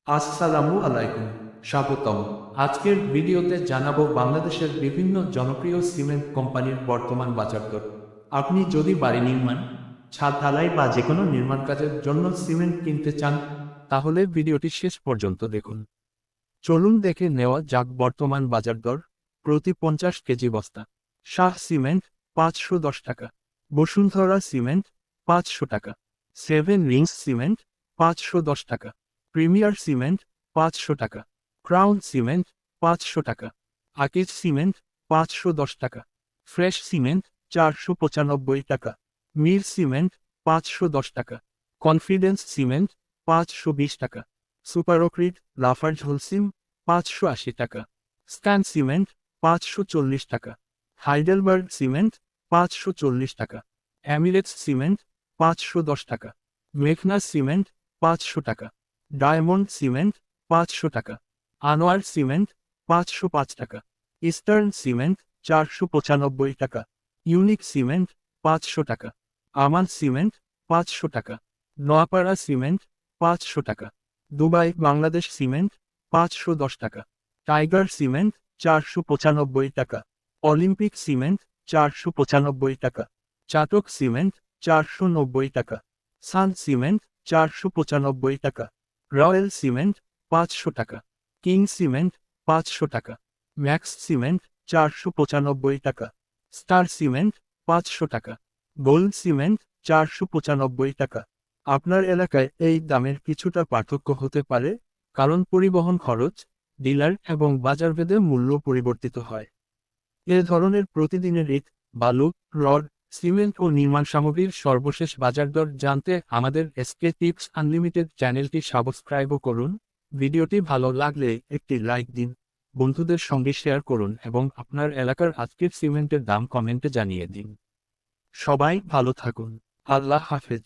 আসসালামু আলাইকুম, স্বাগতম। আজকের ভিডিওতে জানাবো বাংলাদেশের বিভিন্ন জনপ্রিয় সিমেন্ট কোম্পানির বর্তমান বাজার দর। আপনি যদি বাড়ি নির্মাণ, ছাদ ঢালাই বা যে কোনো নির্মাণ কাজের জন্য সিমেন্ট কিনতে চান, তাহলে ভিডিওটি শেষ পর্যন্ত দেখুন। চলুন দেখে নেওয়া যাক বর্তমান বাজার দর। প্রতি 50 কেজি বস্তা শাহ সিমেন্ট 510 টাকা, বসুন্ধরা সিমেন্ট 500 টাকা, সেভেন রিংস সিমেন্ট 510 টাকা, প্রিমিয়ার সিমেন্ট 500 টাকা, ক্রাউন সিমেন্ট 500 টাকা, আকিজ সিমেন্ট 510 টাকা, ফ্রেশ সিমেন্ট 495 টাকা, মির সিমেন্ট 510 টাকা, কনফিডেন্স সিমেন্ট 520 টাকা, সুপারোক্রিট লাফার্জ হোলসিম 580 টাকা, স্ট্যান সিমেন্ট 540 টাকা, হাইডেলবার্গ সিমেন্ট 540 টাকা, এমিরেটস সিমেন্ট 510 টাকা, মেঘনা সিমেন্ট 500 টাকা, ডায়মন্ড সিমেন্ট 500 টাকা, আনোয়ার সিমেন্ট 505 টাকা, ইস্টার্ন সিমেন্ট 495 টাকা, ইউনিক সিমেন্ট 500 টাকা, আমান সিমেন্ট 500 টাকা, নোয়াপাড়া সিমেন্ট 500 টাকা, দুবাই বাংলাদেশ সিমেন্ট 510 টাকা, টাইগার সিমেন্ট 495 টাকা, অলিম্পিক সিমেন্ট 495 টাকা, চাতক সিমেন্ট 490 টাকা, সান সিমেন্ট 495 টাকা, রয়্যাল সিমেন্ট 500 টাকা, কিং সিমেন্ট 500 টাকা, ম্যাক্স সিমেন্ট 495 টাকা, স্টার সিমেন্ট 500 টাকা, গোল্ড সিমেন্ট 495 টাকা। আপনার এলাকায় এই দামের কিছুটা পার্থক্য হতে পারে, কারণ পরিবহন খরচ, ডিলার এবং বাজারভেদে মূল্য পরিবর্তিত হয়। এ ধরনের প্রতিদিনের ইট, বালু, রড, সিমেন্ট ও নির্মাণ সামগ্রীর সর্বশেষ বাজার দর জানতে আমাদের এসকে টিপস আনলিমিটেড চ্যানেলটি সাবস্ক্রাইব করুন। ভিডিওটি ভালো লাগলে একটি লাইক দিন, বন্ধুদের সঙ্গে শেয়ার করুন এবং আপনার এলাকার আজকের সিমেন্টের দাম কমেন্টে জানিয়ে দিন। সবাই ভালো থাকুন। আল্লাহ হাফেজ।